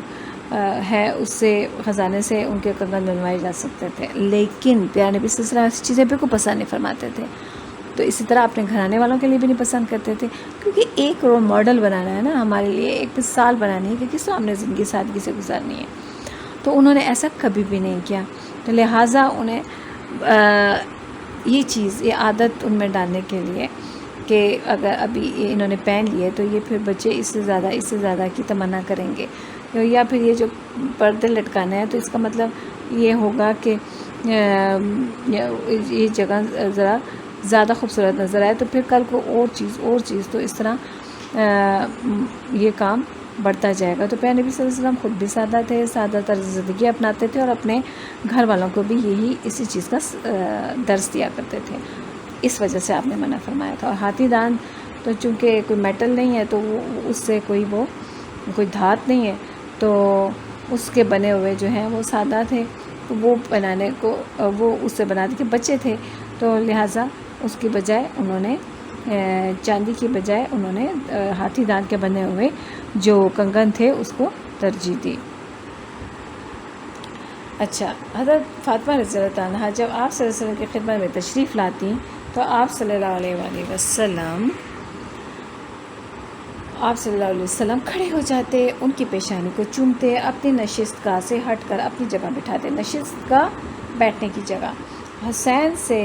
ہے اس سے خزانے سے ان کے کنگن بنوائے جا سکتے تھے, لیکن پیارے نبی صلی اللہ علیہ وسلم ایسی چیزیں بالکل پسند نہیں فرماتے تھے. تو اسی طرح اپنے گھرانے والوں کے لیے بھی نہیں پسند کرتے تھے، کیونکہ ایک رول ماڈل بنانا ہے نا ہمارے لیے، ایک مثال بنانی ہے کہ کس کو ہم نے زندگی سادگی سے گزارنی ہے. تو انہوں نے ایسا کبھی بھی نہیں کیا. تو لہٰذا انہیں یہ چیز، یہ عادت ان میں ڈالنے کے لیے کہ اگر ابھی انہوں نے پہن لیے تو یہ پھر بچے اس سے زیادہ کی تمنا کریں گے، یا پھر یہ جو پردے لٹکانا ہے تو اس کا مطلب یہ ہوگا کہ یہ جگہ ذرا زیادہ خوبصورت نظر آئے، تو پھر کل کو اور چیز تو اس طرح یہ کام بڑھتا جائے گا. تو پیارے نبی صلی اللہ علیہ وسلم خود بھی سادہ تھے، سادہ طرز زندگی اپناتے تھے، اور اپنے گھر والوں کو بھی اسی چیز کا درس دیا کرتے تھے. اس وجہ سے آپ نے منع فرمایا تھا. اور ہاتھی دان تو چونکہ کوئی میٹل نہیں ہے، تو اس سے کوئی دھات نہیں ہے، تو اس کے بنے ہوئے جو ہیں وہ سادہ تھے، تو وہ بنانے کو وہ اس سے بناتے کہ بچے تھے، تو لہٰذا اس کی بجائے انہوں نے چاندی کی بجائے انہوں نے ہاتھی دانت کے بنے ہوئے جو کنگن تھے اس کو ترجیح دی. اچھا، حضرت فاطمہ رضی اللہ عنہا جب آپ صلی اللہ علیہ وسلم کی خدمت میں تشریف لاتی تو آپ صلی اللہ علیہ وسلم کھڑے ہو جاتے، ان کی پیشانی کو چومتے، اپنی نشست گاہ سے ہٹ کر اپنی جگہ بٹھاتے. نشست گاہ بیٹھنے کی جگہ. حسین سے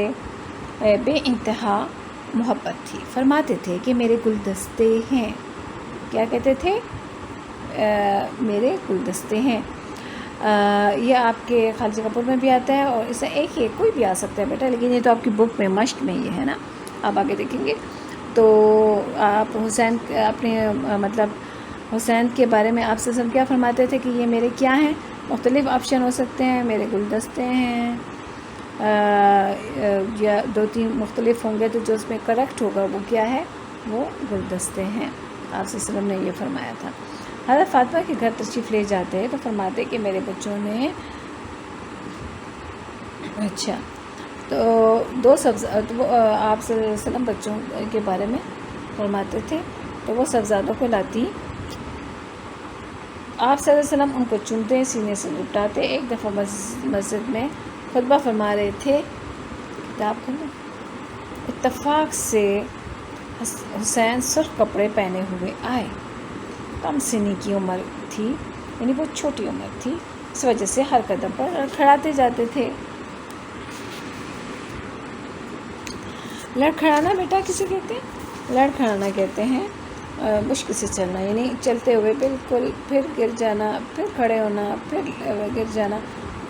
بے انتہا محبت تھی. فرماتے تھے کہ میرے گلدستے ہیں. کیا کہتے تھے؟ میرے گلدستے ہیں. یہ آپ کے خالص کپور میں بھی آتا ہے، اور اسے ایک ہی کوئی بھی آ سکتا ہے بیٹا، لیکن یہ تو آپ کی بک میں مشق میں یہ ہے نا، آپ آگے دیکھیں گے. تو آپ حسین اپنے مطلب حسین کے بارے میں آپ سے کیا فرماتے تھے کہ یہ میرے کیا ہیں؟ مختلف آپشن ہو سکتے ہیں. میرے گلدستے ہیں، یا 2-3 مختلف ہوں گے، تو جو اس میں کریکٹ ہوگا وہ کیا ہے؟ وہ گلدستے ہیں. آپ صلی اللہ علیہ وسلم نے یہ فرمایا تھا. حضرت فاطمہ کے گھر تشریف لے جاتے ہیں تو فرماتے کہ میرے بچوں نے اچھا تو آپ صلی اللہ علیہ وسلم بچوں کے بارے میں فرماتے تھے، تو وہ سبزادوں کو لاتی، آپ صلی اللہ علیہ وسلم ان کو چومتے، سینے سے لپٹاتے. ایک دفعہ مسجد میں خطبہ فرما رہے تھے، کتاب کھولو. اتفاق سے حسین سرخ کپڑے پہنے ہوئے آئے. کم سنی کی عمر تھی، یعنی بہت چھوٹی عمر تھی، اس وجہ سے ہر قدم پر لڑکھڑاتے جاتے تھے. لڑکھڑانا بیٹا کسے کہتے ہیں؟ لڑکھڑانا کہتے ہیں مشکل سے چلنا، یعنی چلتے ہوئے بالکل پھر گر جانا، پھر کھڑے ہونا، پھر گر جانا.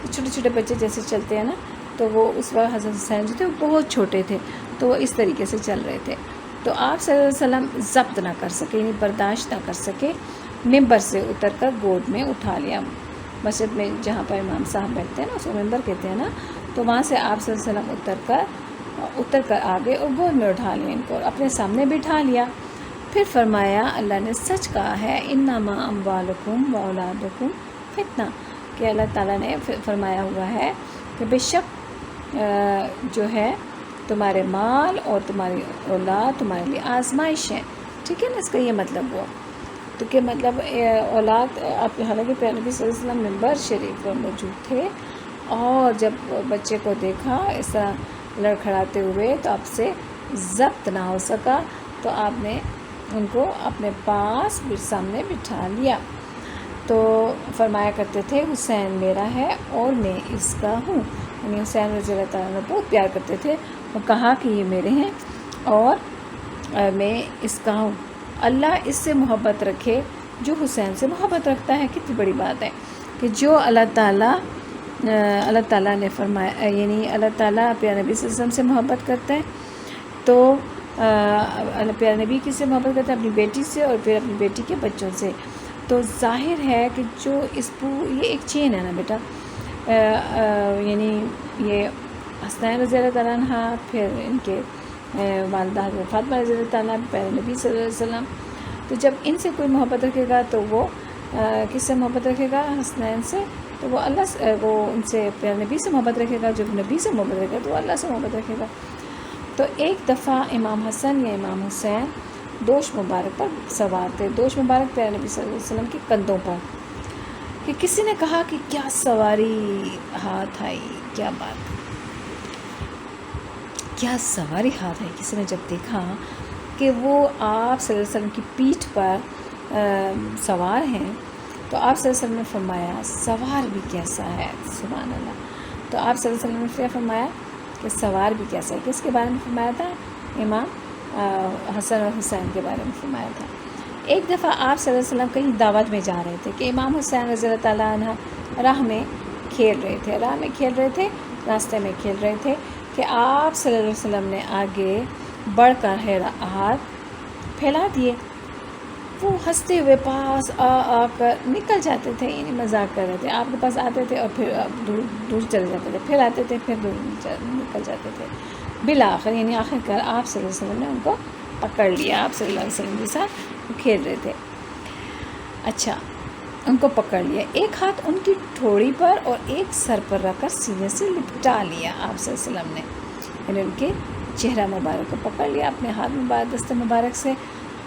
چھوٹے چھوٹے بچے جیسے چلتے ہیں نا، تو وہ اس وقت حضرت حسین جو تھے وہ بہت چھوٹے تھے، تو وہ اس طریقے سے چل رہے تھے. تو آپ صلی اللہ علیہ وسلم ضبط نہ کر سکے، یعنی برداشت نہ کر سکے، ممبر سے اتر کر گود میں اٹھا لیا. مسجد میں جہاں پر امام صاحب بیٹھتے ہیں نا، اس کو ممبر کہتے ہیں نا، تو وہاں سے آپ صلی اللہ علیہ وسلم اتر کر آگے اور گود میں اٹھا لیا ان کو، اور اپنے سامنے بٹھا لیا. پھر فرمایا اللہ نے سچ کہا ہے، انما اموالکم واولادکم فتنہ، کہ اللہ تعالیٰ نے فرمایا ہوا ہے کہ بے شک جو ہے تمہارے مال اور تمہاری اولاد تمہارے لیے آزمائش ہے. ٹھیک ہے نا، اس کا یہ مطلب ہوا. تو کہ مطلب اولاد آپ، حالانکہ پیارے نبی صلی اللہ علیہ وسلم منبر شریف پر موجود تھے، اور جب بچے کو دیکھا اس طرح لڑکھڑاتے ہوئے تو آپ سے ضبط نہ ہو سکا، تو آپ نے ان کو اپنے پاس سامنے بٹھا لیا. تو فرمایا کرتے تھے حسین میرا ہے اور میں اس کا ہوں، یعنی حسین رضی اللہ تعالیٰ بہت پیار کرتے تھے، اور کہا کہ یہ میرے ہیں اور میں اس کا ہوں. اللہ اس سے محبت رکھے جو حسین سے محبت رکھتا ہے. کتنی بڑی بات ہے کہ جو اللہ تعالیٰ نے فرمایا، یعنی اللہ تعالیٰ پیارے نبی صلی اللہ علیہ وسلم سے محبت کرتا ہے، تو پیارے نبی کس سے محبت کرتا ہے؟ اپنی بیٹی سے، اور پھر اپنی بیٹی کے بچوں سے. تو ظاہر ہے کہ جو یہ ایک چین ہے نا بیٹا، یعنی یہ حسنین رضی اللہ تعالیٰ عنہ، پھر ان کے والدہ حضرت فاطمہ رضی اللہ تعالیٰ، پیارے نبی صلی اللہ علیہ وسلم. تو جب ان سے کوئی محبت رکھے گا تو وہ کس سے محبت رکھے گا؟ حسنین سے. تو وہ اللہ سے، وہ ان سے پیارے نبی سے محبت رکھے گا. جب نبی سے محبت رکھے گا تو وہ اللہ سے محبت رکھے گا. تو ایک دفعہ امام حسن یا امام حسین دوش مبارک پر سوار تھے. دوش مبارک پیارے نبی صلی اللہ علیہ وسلم کے کندھوں پر، کہ کسی نے کہا کہ کیا سواری ہاتھ آئی، کیا بات. کیا سواری ہاتھ ہے. کسی نے جب دیکھا کہ وہ آپ صلی اللہ علیہ وسلم کی پیٹھ پر سوار ہیں تو آپ صلی اللہ علیہ وسلم نے فرمایا سوار بھی کیسا ہے. سبحان اللہ. تو آپ صلی اللہ علیہ وسلم نے کیا فرمایا کہ سوار بھی کیسا ہے. کس کے بارے میں فرمایا تھا؟ امام حسن اور حسین کے بارے میں فرمایا تھا. ایک دفعہ آپ صلی اللہ علیہ وسلم کہیں دعوت میں جا رہے تھے کہ امام حسین رضی اللہ تعالیٰ عنہ راہ میں کھیل رہے تھے راستے میں کھیل رہے تھے کہ آپ صلی اللہ علیہ وسلم نے آگے بڑھ کر ہاتھ پھیلا دیے. وہ ہنستے ہوئے پاس آ کر نکل جاتے تھے، یعنی مذاق کر رہے تھے. آپ کے پاس آتے تھے اور پھر دور چلے جاتے تھے، پھر آتے تھے پھر دور نکل جاتے تھے. بالآخر یعنی آخر کار آپ صلی اللہ علیہ وسلم نے ان کو پکڑ لیا. آپ صلی اللہ علیہ وسلم کے ساتھ کھیل رہے تھے. اچھا، ان کو پکڑ لیا. ایک ہاتھ ان کی ٹھوڑی پر اور ایک سر پر رکھ کر سینے سے لپٹا لیا آپ صلی اللہ علیہ وسلم نے، یعنی ان کے چہرہ مبارک کو پکڑ لیا اپنے ہاتھ مبارک دست مبارک سے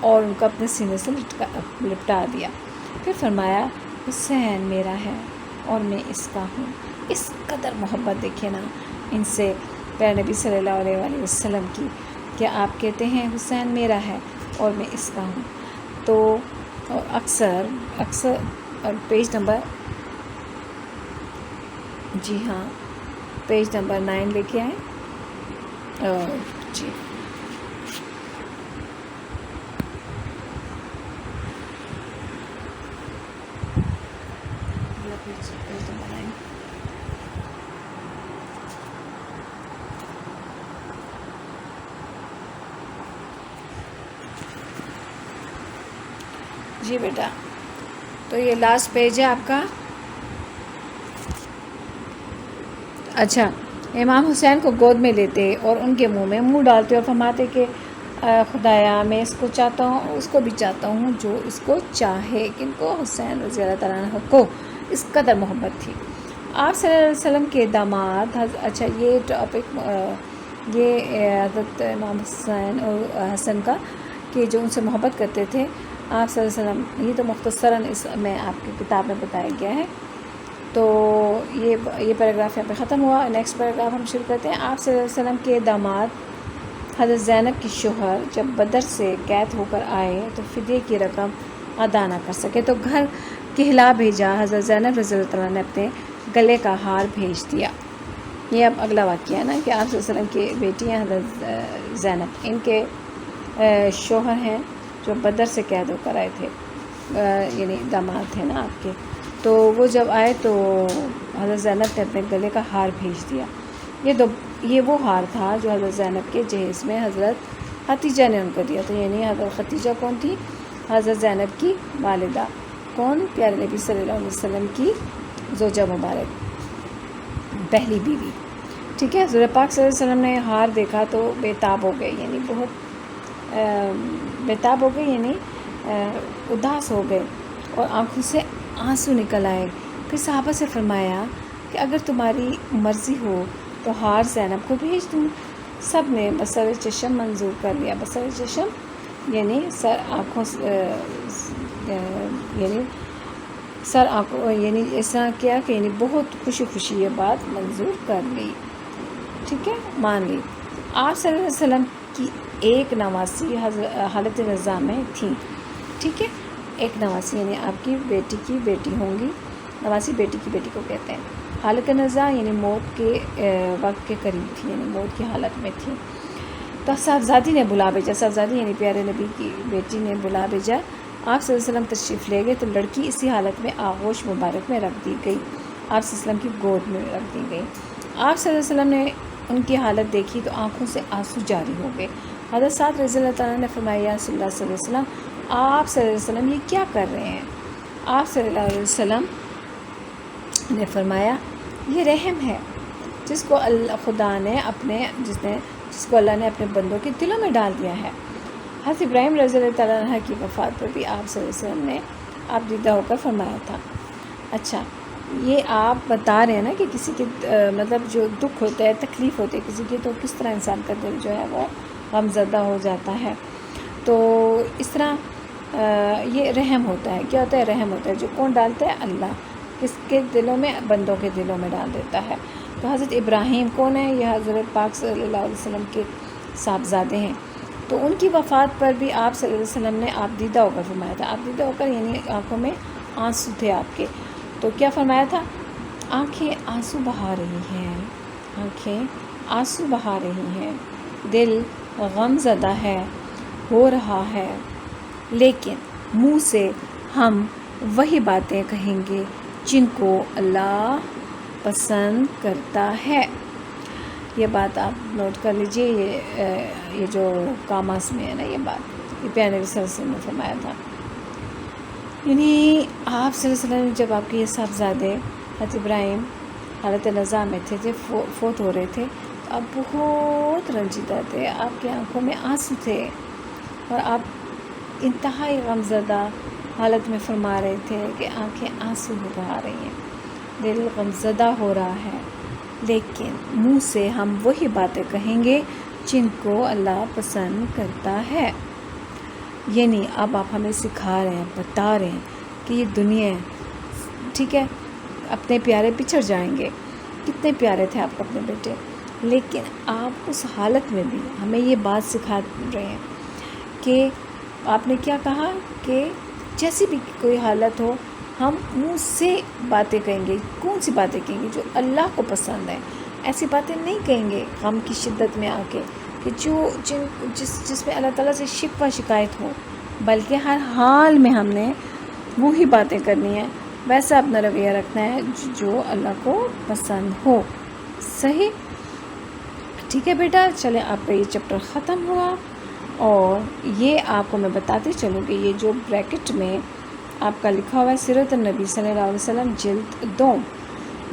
اور ان کو اپنے سینے سے لپٹا دیا. پھر فرمایا حسین میرا ہے اور میں اس کا ہوں. اس قدر محبت دیکھے نا ان سے پیارے نبی صلی اللہ علیہ وآلہ وسلم کی کہ آپ کہتے ہیں حسین میرا ہے اور میں اس کا ہوں. تو اکثر پیج نمبر جی ہاں پیج نمبر 9 لے کے آئیں. جی پیج نمبر 9. جی بیٹا، تو یہ لاسٹ پیج ہے آپ کا. اچھا، امام حسین کو گود میں لیتے اور ان کے منہ میں منہ ڈالتے اور فرماتے کہ خدایا میں اس کو چاہتا ہوں، اس کو بھی چاہتا ہوں جو اس کو چاہے. کن کو؟ حسین رضی اللہ تعالیٰ عنہ کو. اس قدر محبت تھی. آپ صلی اللہ علیہ وسلم کے داماد اچھا یہ ٹاپک یہ حضرت امام حسین اور حسن کا کہ جو ان سے محبت کرتے تھے آپ صلی اللہ علیہ وسلم. یہ تو مختصراً اس میں آپ کی کتاب میں بتایا گیا ہے. تو یہ پیراگراف یہاں پہ ختم ہوا. نیکسٹ پیراگراف ہم شروع کرتے ہیں. آپ صلی اللہ علیہ وسلم کے داماد حضرت زینب کی شوہر جب بدر سے قید ہو کر آئے تو فدیے کی رقم ادا نہ کر سکے تو گھر کہلا بھیجا. حضرت زینب رضی اللہ تعالیٰ نے اپنے گلے کا ہار بھیج دیا. یہ اب اگلا واقعہ ہے نا کہ آپ صلی اللہ علیہ وسلم کی بیٹی ہیں حضرت زینب، ان کے شوہر ہیں جو بدر سے قید ہو کر آئے تھے، یعنی داماد تھے نا آپ کے. تو وہ جب آئے تو حضرت زینب نے اپنے گلے کا ہار بھیج دیا. یہ وہ ہار تھا جو حضرت زینب کے جہیز میں حضرت ختیجہ نے ان کو دیا تھا. یعنی حضرت ختیجہ کون تھی؟ حضرت زینب کی والدہ. کون؟ پیارے نبی صلی اللہ علیہ وسلم کی زوجہ مبارک، پہلی بیوی. ٹھیک ہے. حضرت پاک صلی اللہ علیہ وسلم نے ہار دیکھا تو بے تاب ہو گئے، یعنی بہت بے تاب ہو گئے، یعنی اداس ہو گئے اور آنکھوں سے آنسو نکل آئے. پھر صحابہ سے فرمایا کہ اگر تمہاری مرضی ہو تو ہار زینب کو بھیج دوں. سب نے بصر چشم منظور کر لیا. بصر چشم یعنی سر آنکھوں یعنی اس طرح کیا کہ یعنی بہت خوشی یہ بات منظور کر لی. ٹھیک ہے، مان لی. آپ صلی اللہ علیہ وسلم کی ایک نواسی حالت رضا میں تھیں. ٹھیک ہے، ایک نواسی یعنی آپ کی بیٹی کی بیٹی ہوں گی. نواسی بیٹی کی بیٹی کو کہتے ہیں. حالت نزا یعنی موت کے وقت کے قریب تھی، یعنی موت کی حالت میں تھی. تو صاحبزادی نے بلا بھیجا. صاحبزادی یعنی پیارے نبی کی بیٹی نے بلا بھیجا. آپ صلی اللہ علیہ وسلم تشریف لے گئے تو لڑکی اسی حالت میں آغوش مبارک میں رکھ دی گئی. آپ صلی اللہ علیہ وسلم کی گود میں رکھ دی گئی. آپ صلی اللہ علیہ وسلم نے ان کی حالت دیکھی تو آنکھوں سے آنسو جاری ہو گئے. حضرت سعد رضی اللہ تعالیٰ نے فرمایا یا رسول اللہ صلی اللہ علیہ وسلم، آپ صلی اللہ علیہ وسلم یہ کیا کر رہے ہیں؟ آپ صلی اللہ علیہ وسلم نے فرمایا یہ رحم ہے جس کو اللہ نے اپنے بندوں کے دلوں میں ڈال دیا ہے. حضرت ابراہیم رضی اللہ تعالیٰ عنہ کی وفات پر بھی آپ صلی اللہ علیہ وسلم نے آپ دیدہ ہو کر فرمایا تھا. اچھا، یہ آپ بتا رہے ہیں نا کہ کسی کے مطلب جو دکھ ہوتا ہے، تکلیف ہوتی ہے کسی کی، تو کس طرح انسان کا دل جو ہے وہ غم زدہ ہو جاتا ہے. تو اس طرح یہ رحم ہوتا ہے. کیا ہوتا ہے؟ رحم ہوتا ہے. جو کون ڈالتا ہے؟ اللہ. کس کے دلوں میں؟ بندوں کے دلوں میں ڈال دیتا ہے. تو حضرت ابراہیم کون ہے؟ یہ حضرت پاک صلی اللہ علیہ وسلم کے صاحبزادے ہیں. تو ان کی وفات پر بھی آپ صلی اللہ علیہ وسلم نے آپ دیدہ ہو کر فرمایا تھا. آپ دیدہ ہو کر یعنی آنکھوں میں آنسو تھے آپ کے. تو کیا فرمایا تھا؟ آنکھیں آنسو بہا رہی ہیں، آنکھیں آنسو بہا رہی ہیں، دل غم زدہ ہے، ہو رہا ہے، لیکن منہ سے ہم وہی باتیں کہیں گے جن کو اللہ پسند کرتا ہے. یہ بات آپ نوٹ کر لیجئے. یہ جو کاماس میں ہے نا، یہ بات یہ پیارے نبی صلی اللہ علیہ وسلم نے فرمایا تھا. یعنی آپ صلی اللہ علیہ وسلم جب آپ کے یہ صاحبزادے حضرت ابراہیم حالت نزاع میں تھے، فوت ہو رہے تھے، تو آپ بہت رنجیدہ تھے، آپ کی آنکھوں میں آنسو تھے اور آپ انتہائی غمزدہ حالت میں فرما رہے تھے کہ آنکھیں آنسو بہا رہی ہیں، دل غمزدہ ہو رہا ہے، لیکن منہ سے ہم وہی باتیں کہیں گے جن کو اللہ پسند کرتا ہے. یعنی اب آپ ہمیں سکھا رہے ہیں، بتا رہے ہیں کہ یہ دنیا ہے، ٹھیک ہے، اپنے پیارے بچھڑ جائیں گے. کتنے پیارے تھے آپ کو اپنے بیٹے، لیکن آپ اس حالت میں بھی ہمیں یہ بات سکھا رہے ہیں کہ آپ نے کیا کہا کہ جیسی بھی کوئی حالت ہو ہم منہ سے باتیں کہیں گے. کون سی باتیں کہیں گے؟ جو اللہ کو پسند ہے. ایسی باتیں نہیں کہیں گے غم کی شدت میں آ کے کہ جس میں اللہ تعالیٰ سے شکوہ شکایت ہو، بلکہ ہر حال میں ہم نے وہی باتیں کرنی ہیں، ویسا اپنا رویہ رکھنا ہے جو اللہ کو پسند ہو. صحیح؟ ٹھیک ہے بیٹا، چلیں آپ کا یہ چیپٹر ختم ہوا. اور یہ آپ کو میں بتاتی چلوں کہ یہ جو بریکٹ میں آپ کا لکھا ہوا ہے سیرت النبی صلی اللہ علیہ وسلم جلد 2،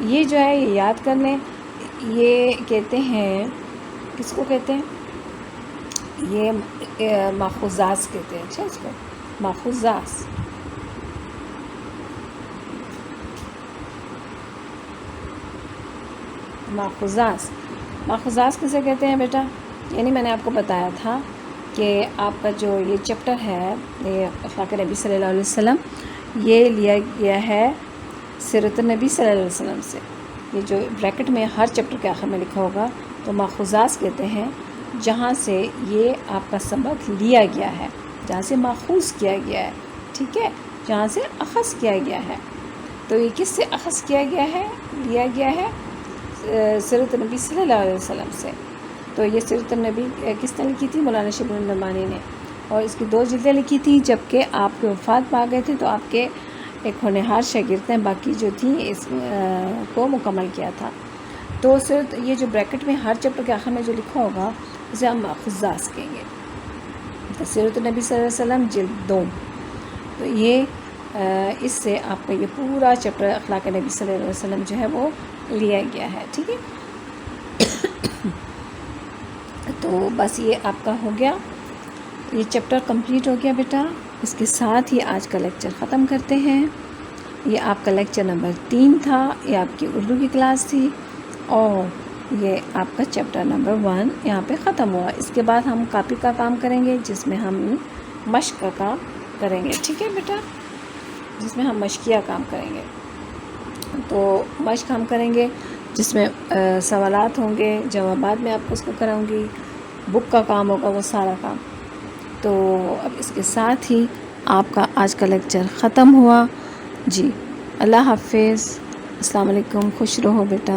یہ جو ہے یہ یاد کر لیں. یہ کہتے ہیں، کس کو کہتے ہیں؟ یہ ماخوذات کہتے ہیں. اچھا، اس کو ماخوذات. ماخوذات کسے کہتے ہیں بیٹا؟ یعنی میں نے آپ کو بتایا تھا کہ آپ کا جو یہ چیپٹر ہے یہ اخلاق نبی صلی اللہ علیہ وسلم، یہ لیا گیا ہے سیرت النبی صلی اللہ علیہ وسلم سے. یہ جو بریکٹ میں ہر چیپٹر کے آخر میں لکھا ہوگا تو ماخوذات کہتے ہیں جہاں سے یہ آپ کا سبق لیا گیا ہے، جہاں سے ماخوذ کیا گیا ہے، ٹھیک ہے، جہاں سے اخذ کیا گیا ہے. تو یہ کس سے اخذ کیا گیا ہے؟ لیا گیا ہے سیرت النبی صلی اللہ علیہ وسلم سے. تو یہ سیرت النبی کس نے لکھی تھی؟ مولانا شبلی النعمانی نے، اور اس کی 2 جلدیں لکھی تھیں. جب کہ آپ کے وفات پا گئے تھے تو آپ کے ایک ہونہار شاگرد ہیں، باقی جو تھیں اس کو مکمل کیا تھا. تو یہ جو بریکٹ میں ہر چیپٹر کے آخر میں جو لکھا ہوگا اسے ہم ماخوذات کہیں گے. تو سیرت النبی صلی اللہ علیہ وسلم جلد 2، تو یہ اس سے آپ کا یہ پورا چیپٹر اخلاق نبی صلی اللہ علیہ وسلم جو ہے وہ لیا گیا ہے. ٹھیک ہے، تو بس یہ آپ کا ہو گیا، یہ چیپٹر کمپلیٹ ہو گیا بیٹا. اس کے ساتھ ہی آج کا لیکچر ختم کرتے ہیں. یہ آپ کا لیکچر نمبر 3 تھا، یہ آپ کی اردو کی کلاس تھی، اور یہ آپ کا چیپٹر نمبر 1 یہاں پہ ختم ہوا. اس کے بعد ہم کاپی کا کام کریں گے جس میں ہم مشق کا کام کریں گے. ٹھیک ہے بیٹا، جس میں ہم مشقیہ کام کریں گے. تو مشق ہم کریں گے جس میں سوالات ہوں گے، جوابات میں آپ کو اس کو کراؤں گی، بک کا کام ہوگا، وہ سارا کام. تو اب اس کے ساتھ ہی آپ کا آج کا لیکچر ختم ہوا. جی، اللہ حافظ، السلام علیکم، خوش رہو بیٹا.